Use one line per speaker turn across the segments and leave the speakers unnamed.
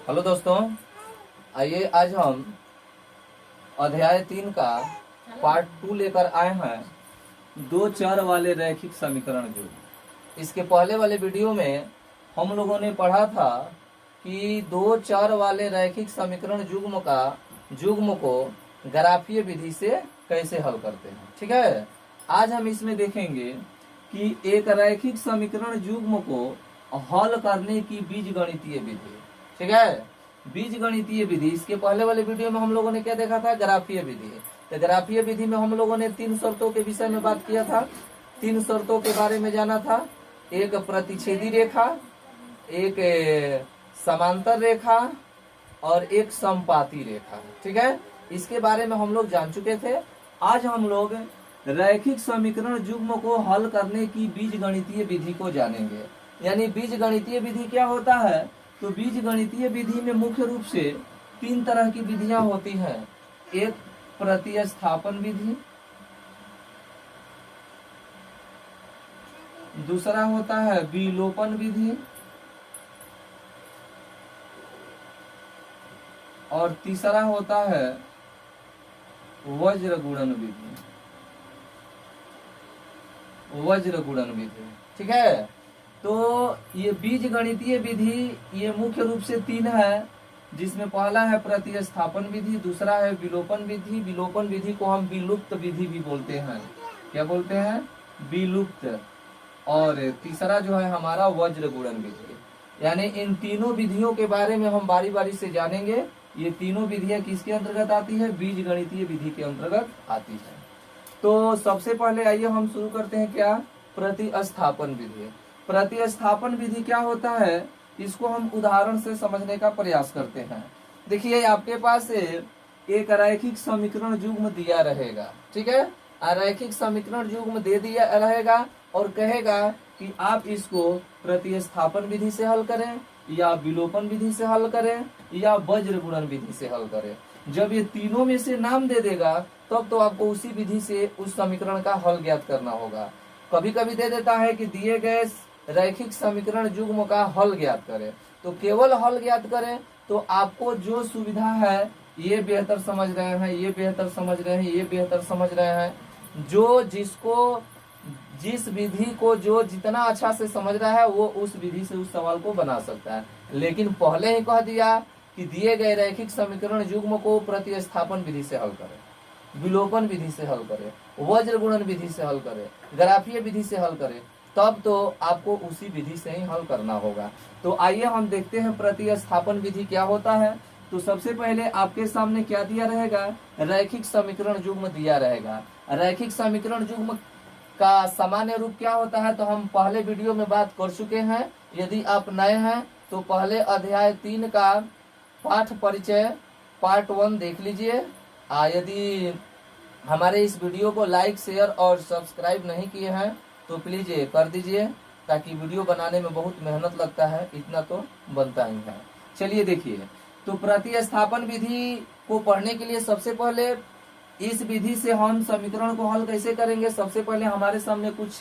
Hello दोस्तों, आइए आज हम अध्याय 3 का पार्ट 2 लेकर आए हैं। दो चर वाले रैखिक समीकरण युग्म। इसके पहले वाले वीडियो में हम लोगों ने पढ़ा था कि दो चर वाले रैखिक समीकरण युग्म को ग्राफीय विधि से कैसे हल करते हैं। ठीक है, आज हम इसमें देखेंगे कि एक रैखिक समीकरण युग्म को हल करने की बीजगणितीय विधि। ठीक है, बीजगणितीय विधि। इसके पहले वाले वीडियो में हम लोगों ने क्या देखा था? ग्राफीय विधि। तो ग्राफीय विधि में हम लोगों ने 3 शर्तों के विषय में बात किया था। 3 शर्तों के बारे में जाना था। एक प्रतिच्छेदी रेखा, एक समांतर रेखा और एक समपाती रेखा। ठीक है, इसके बारे में हम लोग जान चुके थे। आज हम लोग रैखिक समीकरण युग्म को हल करने की बीजगणितीय विधि को जानेंगे। यानी बीजगणितीय विधि क्या होता है? तो बीजगणितीय विधि में मुख्य रूप से 3 तरह की विधियां होती हैं। एक प्रतिस्थापन विधि, दूसरा होता है विलोपन विधि और तीसरा होता है वज्र गुणन विधि। ठीक है, तो ये बीजगणितीय विधि ये मुख्य रूप से 3 है, जिसमें पहला है प्रतिस्थापन विधि, दूसरा है विलोपन विधि। विलोपन विधि को हम विलुप्त विधि भी बोलते हैं। क्या बोलते हैं? विलुप्त। और तीसरा जो है हमारा वज्र गुणन विधि। यानी इन तीनों विधियों के बारे में हम बारी बारी से जानेंगे। ये तीनों विधियां किसके अंतर्गत आती है? बीजगणितीय विधि के अंतर्गत आती है। तो सबसे पहले आइए हम शुरू करते हैं क्या? प्रतिस्थापन विधि। प्रतिस्थापन विधि क्या होता है, इसको हम उदाहरण से समझने का प्रयास करते हैं। देखिए, आपके पास एक रैखिक समीकरण युग्म दिया रहेगा। ठीक है, रैखिक समीकरण युग्म दे दिया रहेगा और कहेगा कि आप इसको प्रतिस्थापन विधि से हल करें या विलोपन विधि से हल करें या वज्र गुणन विधि से हल करें। जब ये तीनों में से नाम दे देगा तब तो आपको उसी विधि से उस समीकरण का हल ज्ञात करना होगा। कभी कभी दे देता है कि दिए गए रैखिक समीकरण युग्म का हल ज्ञात करें, तो केवल हल ज्ञात करें। तो आपको जो सुविधा है, ये बेहतर समझ रहे हैं, ये बेहतर समझ रहे हैं, ये बेहतर समझ रहे हैं, जो जिस विधि को जो जितना अच्छा से समझ रहा है वो उस विधि से उस सवाल को बना सकता है। लेकिन पहले ही कह दिया कि दिए गए रैखिक समीकरण युग्म को प्रतिस्थापन विधि से हल करें, विलोपन विधि से हल करें, वज्र गुणन विधि से हल करें, ग्राफीय विधि से हल करें, तब तो आपको उसी विधि से ही हल करना होगा। तो आइए हम देखते हैं प्रतिस्थापन विधि क्या होता है। तो सबसे पहले आपके सामने क्या दिया रहेगा? रैखिक समीकरण युग्म दिया रहेगा। रैखिक समीकरण युग्म का सामान्य रूप क्या होता है तो हम पहले वीडियो में बात कर चुके हैं। यदि आप नए हैं तो पहले अध्याय 3 का पाठ परिचय पार्ट 1 देख लीजिए। यदि हमारे इस वीडियो को लाइक, शेयर और सब्सक्राइब नहीं किए हैं तो प्लीज ये कर दीजिए, ताकि वीडियो बनाने में बहुत मेहनत लगता है, इतना तो बनता ही है। चलिए देखिए, तो प्रतिस्थापन विधि को पढ़ने के लिए सबसे पहले इस विधि से हम समीकरण को हल कैसे करेंगे। सबसे पहले हमारे सामने कुछ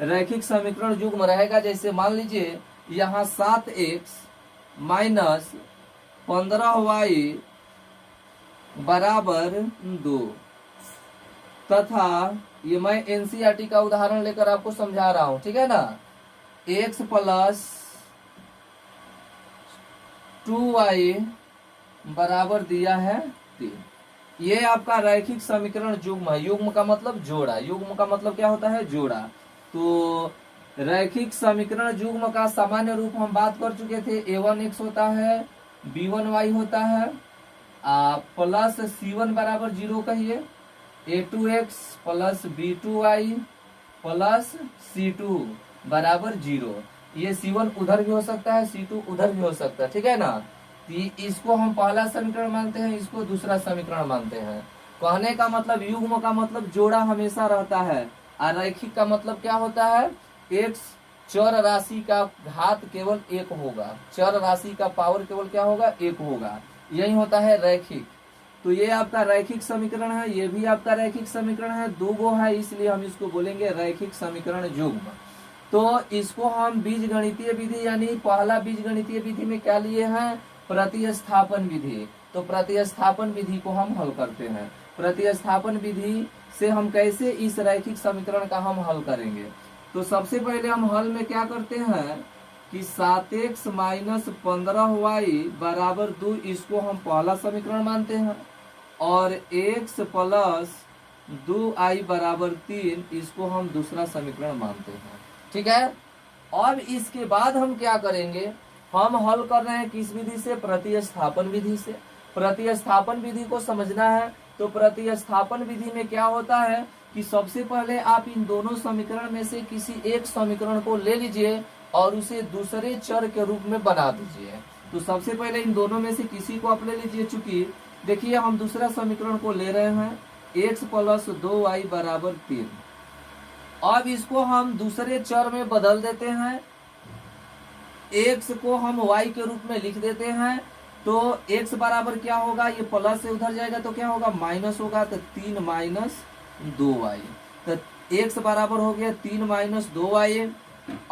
रैखिक समीकरण युग्म रहेगा। जैसे मान लीजिए यहाँ 7x माइनस 15y बराबर 2 तथा ये मैं एनसीईआरटी का उदाहरण लेकर आपको समझा रहा हूं। ठीक है ना, x प्लस 2y बराबर दिया है 3। ये आपका रैखिक समीकरण युग्म है। युग्म का मतलब जोड़ा। युग्म का मतलब क्या होता है? जोड़ा। तो रैखिक समीकरण युग्म का सामान्य रूप हम बात कर चुके थे। a1x होता है, b1y होता है, प्लस c1 बराबर 0 कहिए, a2x plus b2y plus c2 बराबर 0। ये c1 उधर भी हो सकता है, c2 उधर भी हो सकता है। ठीक है ना, इसको हम पहला समीकरण मानते हैं, इसको दूसरा समीकरण मानते हैं। कहने का मतलब युग्म का मतलब जोड़ा हमेशा रहता है। और रैखिक का मतलब क्या होता है? एक चर राशि का घात केवल 1 होगा, चर राशि का पावर केवल क्या होगा? 1 होगा। यही होता है रैखिक। तो ये आपका रैखिक समीकरण है, ये भी आपका रैखिक समीकरण है। 2 गो है, इसलिए हम इसको बोलेंगे रैखिक समीकरण युग्म। तो इसको हम बीजगणितीय विधि यानी पहला बीजगणितीय विधि में क्या लिए हैं? प्रतिस्थापन विधि। तो प्रतिस्थापन विधि को हम हल करते हैं। प्रतिस्थापन विधि से हम कैसे इस रैखिक समीकरण का हम हल करेंगे। तो सबसे पहले हम हल में क्या करते हैं कि 7x माइनस 15y बराबर 2 इसको हम पहला समीकरण मानते हैं, और x प्लस 2i बराबर 3 इसको हम दूसरा समीकरण मानते हैं। ठीक है। अब इसके बाद हम क्या करेंगे, हम हल कर रहे हैं किस विधि से, प्रतिस्थापन विधि से। प्रतिस्थापन विधि को समझना है तो प्रतिस्थापन विधि में क्या होता है कि सबसे पहले आप इन दोनों समीकरण में से किसी एक समीकरण को ले लीजिए और उसे दूसरे चर के रूप में बना दीजिए। तो सबसे पहले इन दोनों में से किसी को आप ले लीजिए। चूंकि देखिए हम दूसरा समीकरण को ले रहे हैं, x प्लस 2y बराबर 3। अब इसको हम दूसरे चर में बदल देते हैं, x को हम y के रूप में लिख देते हैं। तो x बराबर क्या होगा, ये प्लस से उधर जाएगा तो क्या होगा, माइनस होगा। तो 3 माइनस 2y, तो x बराबर हो गया 3 माइनस 2y।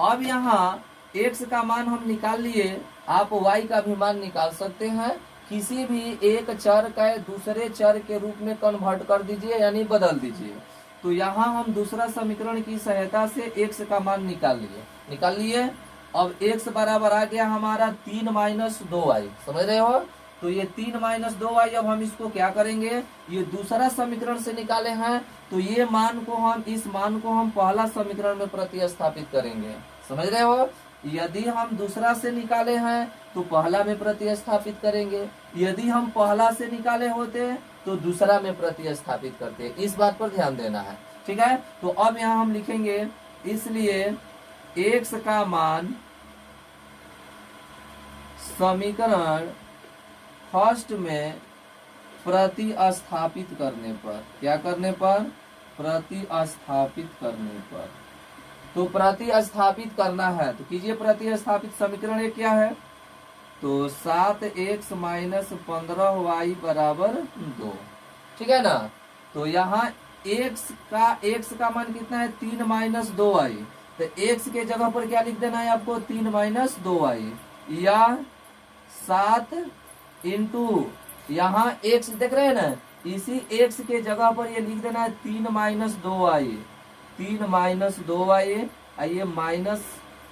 अब यहाँ x का मान हम निकाल लिए, आप y का भी मान निकाल सकते हैं। किसी भी एक चर का दूसरे चर के रूप में कन्वर्ट कर दीजिए, यानी बदल दीजिए। तो यहाँ हम दूसरा समीकरण की सहायता से x का मान निकाल लिए। अब x बराबर आ गया हमारा 3 माइनस 2y, समझ रहे हो। तो ये 3 माइनस 2y, अब हम इसको क्या करेंगे, ये दूसरा समीकरण से निकाले हैं, तो ये इस मान को हम पहला समीकरण में प्रतिस्थापित करेंगे, समझ रहे हो। यदि हम दूसरा से निकाले हैं तो पहला में प्रतिस्थापित करेंगे, यदि हम पहला से निकाले होते तो दूसरा में प्रतिस्थापित करते। इस बात पर ध्यान देना है, ठीक है। तो अब यहाँ हम लिखेंगे, इसलिए x का मान समीकरण फर्स्ट में प्रतिस्थापित करने पर, क्या करने पर, प्रतिस्थापित करने पर। तो प्रतिस्थापित करना है तो कीजिए प्रतिस्थापित। समीकरण एक क्या है, तो 7x माइनस 15y बराबर 2, ठीक है ना। तो यहाँ x का मान कितना है, 3 माइनस 2y। तो x के जगह पर क्या लिख देना है आपको, 3 माइनस 2y, या 7 इंटू यहाँ x देख रहे हैं ना, इसी x के जगह पर ये लिख देना है 3 माइनस 2y, 3 माइनस 2y, ये माइनस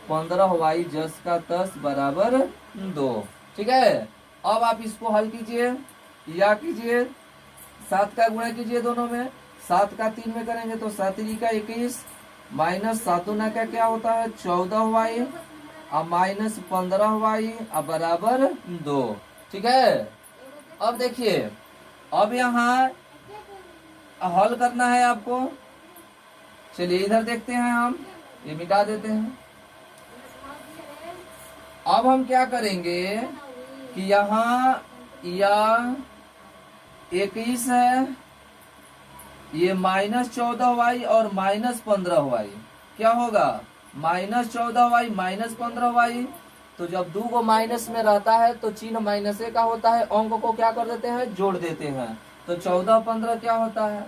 15y जस का 10 बराबर 2, ठीक है। अब आप इसको हल कीजिए, या कीजिए 7 का गुणा कीजिए दोनों में, 7 का 3 में करेंगे तो 7 का 21, माइनस 7 का क्या होता है 14y, अब माइनस 15y अब बराबर 2, ठीक है। अब देखिए, अब यहाँ हल करना है आपको। चलिए इधर देखते हैं, हम ये मिटा देते हैं। अब हम क्या करेंगे कि यहाँ या 21 है, ये माइनस 14y और माइनस 15y, क्या होगा, माइनस 14y माइनस 15y। तो जब 2 को माइनस में रहता है तो चिन्ह माइनस का होता है, अंक को क्या कर देते हैं, जोड़ देते हैं। तो 14 15 क्या होता है,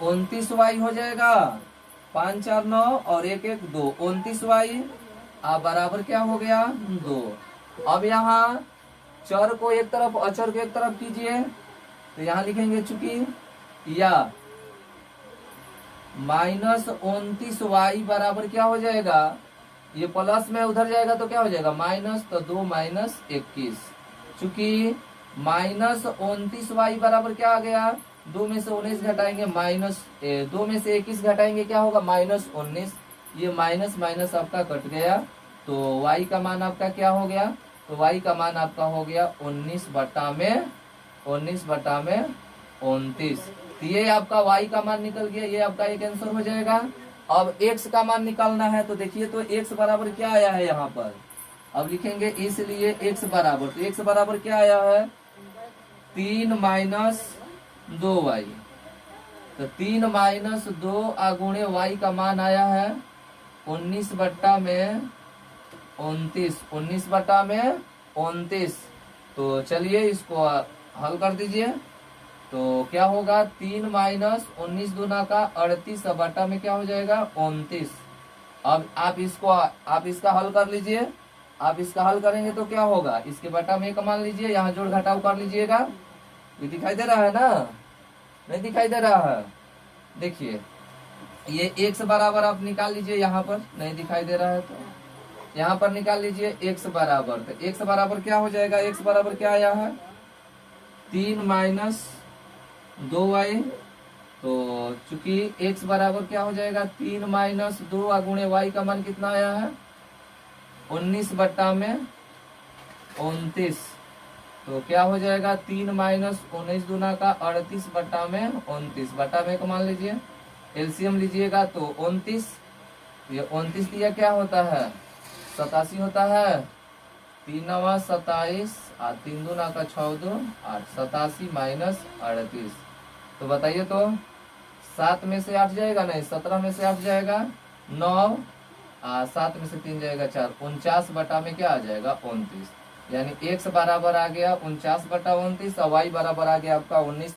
29y हो जाएगा, 5 4 9 और 1 1 2, 29y अब बराबर क्या हो गया 2। अब यहाँ चर को एक तरफ, अचर को एक तरफ कीजिए, तो यहाँ लिखेंगे चूंकि या माइनस 29y बराबर क्या हो जाएगा, ये प्लस में उधर जाएगा तो क्या हो जाएगा माइनस, तो 2 माइनस 21। चूंकि माइनस 29y बराबर क्या आ गया, 2 में से 19 घटाएंगे माइनस, 2 में से 21 घटाएंगे क्या होगा माइनस 19। ये माइनस माइनस आपका कट गया, तो y का मान आपका क्या हो गया, तो y का मान आपका हो गया 19 बटा में 29। तो ये आपका y का मान निकल गया, ये आपका एक आंसर हो जाएगा। अब x का मान निकालना है, तो देखिए तो x बराबर क्या आया है यहाँ पर, अब लिखेंगे इसलिए x बराबर, तो x बराबर क्या आया है 3 माइनस 2y। तो 3 माइनस 2 गुणे y का मान आया है 19 बट्टा में 29। तो चलिए इसको हल कर दीजिए, तो क्या होगा 3 माइनस 19 दूना का 38 बटा में क्या हो जाएगा 29। अब आप इसका हल कर लीजिए, आप इसका हल करेंगे तो क्या होगा, इसके बटा में 1 मान लीजिए, यहाँ जोड़ घटाव कर लीजिएगा। ये दिखाई दे रहा है ना, नहीं दिखाई दे रहा है? देखिए ये x बराबर आप निकाल लीजिए, यहाँ पर नहीं दिखाई दे रहा है तो यहाँ पर निकाल लीजिए x बराबर। तो x बराबर क्या हो जाएगा, x बराबर क्या आया है 3 माइनस 2y। तो चूंकि x बराबर क्या हो जाएगा 3 माइनस 2 गुणे y का मान कितना आया है 19 बट्टा में 29। तो क्या हो जाएगा 3 माइनस 19 दूना का 38 बट्टा में 29, बट्टा में को मान लीजिए, एलसीएम लीजिएगा तो 29, ये 29 दिया क्या होता है 87 होता है, 3 नवा 27 और 3 दूना का 6 2 8, 87 माइनस 38। तो बताइए तो 7 में से 8 जाएगा नहीं, 17 में से 8 जाएगा 9, 7 में से 3 जाएगा 4, 49 बटा में क्या आ जाएगा 29। यानी x बराबर आ गया 49 बटा 29 और y बराबर आ गया आपका 19